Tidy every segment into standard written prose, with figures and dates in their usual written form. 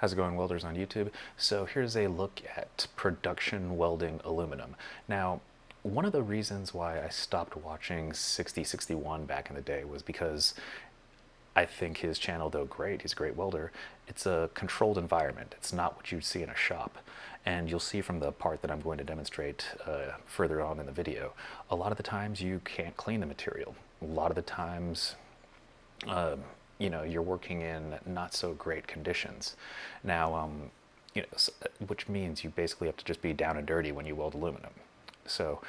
How's it going, welders on YouTube? So here's a look at production welding aluminum. Now, one of the reasons why I stopped watching 6061 back in the day was because I think his channel, though great, he's a great welder, it's a controlled environment. It's not what you'd see in a shop. And you'll see from the part that I'm going to demonstrate further on in the video, a lot of the times you can't clean the material. A lot of the times you're working in not so great conditions. Now, which means you basically have to just be down and dirty when you weld aluminum. So,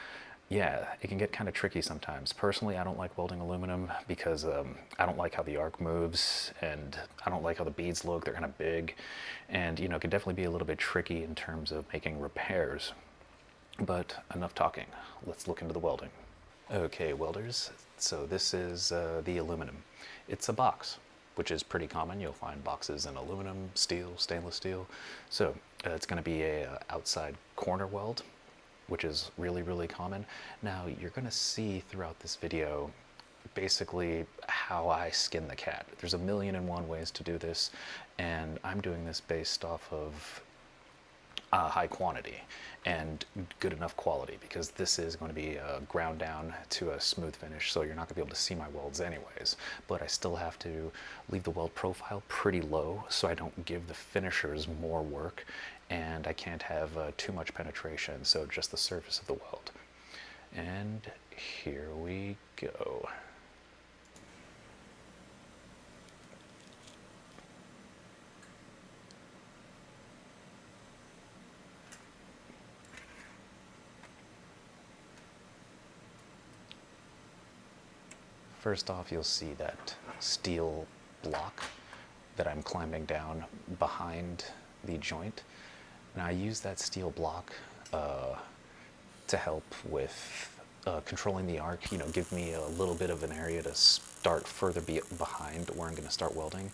yeah, it can get kind of tricky sometimes. Personally, I don't like welding aluminum because I don't like how the arc moves, and I don't like how the beads look. They're kind of big, and it can definitely be a little bit tricky in terms of making repairs. But enough talking. Let's look into the welding. Okay, welders, so this is the aluminum. It's a box, which is pretty common. You'll find boxes in aluminum, steel, stainless steel. So it's going to be a outside corner weld, which is really, really common. Now, you're going to see throughout this video basically how I skin the cat. There's a million and one ways to do this, and I'm doing this based off of high quantity and good enough quality, because this is going to be ground down to a smooth finish, so you're not going to be able to see my welds anyways. But I still have to leave the weld profile pretty low so I don't give the finishers more work, and I can't have too much penetration, so just the surface of the weld. And here we go. First off, you'll see that steel block that I'm climbing down behind the joint. Now, I use that steel block to help with controlling the arc, give me a little bit of an area to start further behind where I'm going to start welding.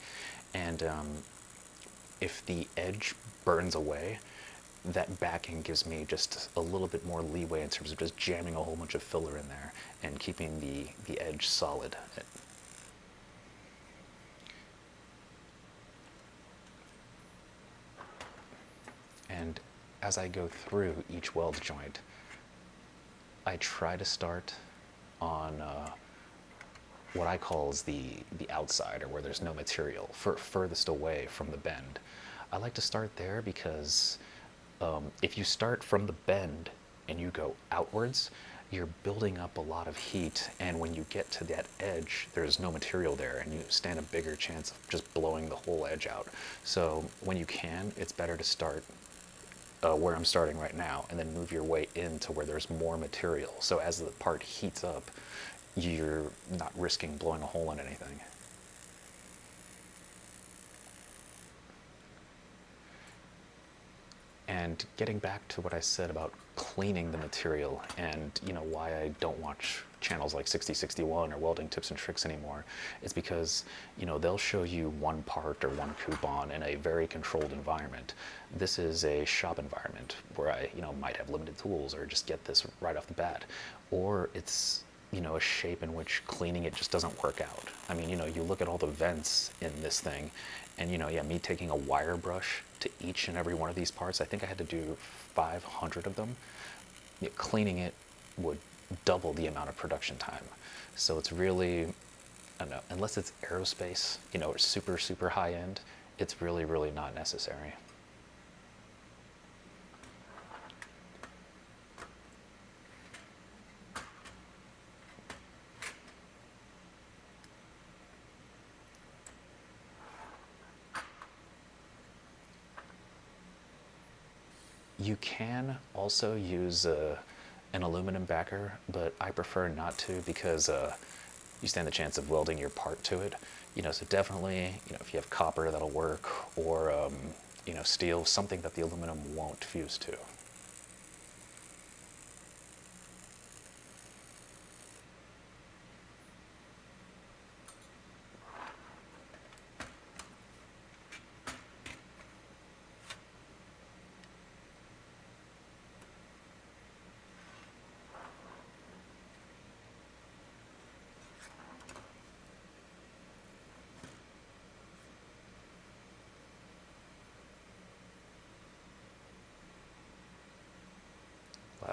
And if the edge burns away, that backing gives me just a little bit more leeway in terms of just jamming a whole bunch of filler in there and keeping the edge solid. And as I go through each weld joint, I try to start on what I call is the outside, or where there's no material, furthest away from the bend. I like to start there because if you start from the bend and you go outwards, you're building up a lot of heat, and when you get to that edge, there's no material there, and you stand a bigger chance of just blowing the whole edge out. So when you can, it's better to start where I'm starting right now, and then move your way into where there's more material. So as the part heats up, you're not risking blowing a hole in anything. And getting back to what I said about cleaning the material, and why I don't watch channels like 6061 or Welding Tips and Tricks anymore, is because they'll show you one part or one coupon in a very controlled environment. This is a shop environment where I might have limited tools, or just get this right off the bat, or it's a shape in which cleaning it just doesn't work out. I mean, you look at all the vents in this thing, and yeah, me taking a wire brush to each and every one of these parts, I think I had to do 500 of them. Cleaning it would double the amount of production time. So it's really, I don't know, unless it's aerospace, or super, super high end, it's really, really not necessary. You can also use an aluminum backer, but I prefer not to, because you stand the chance of welding your part to it. So definitely, if you have copper, that'll work, or steel, something that the aluminum won't fuse to.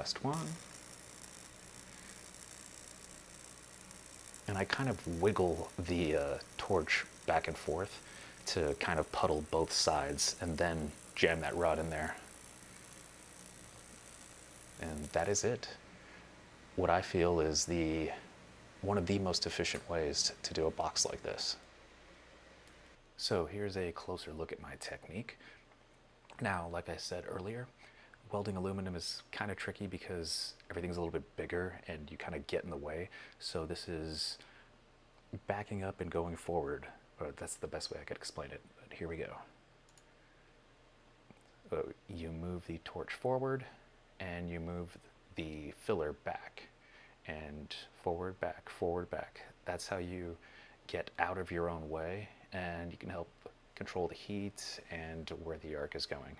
last one. And I kind of wiggle the torch back and forth to kind of puddle both sides and then jam that rod in there. And that is it. What I feel is one of the most efficient ways to do a box like this. So here's a closer look at my technique. Now, like I said earlier, welding aluminum is kind of tricky because everything's a little bit bigger and you kind of get in the way. So this is backing up and going forward. That's the best way I could explain it. But here we go. You move the torch forward and you move the filler back and forward, back, forward, back. That's how you get out of your own way, and you can help control the heat and where the arc is going.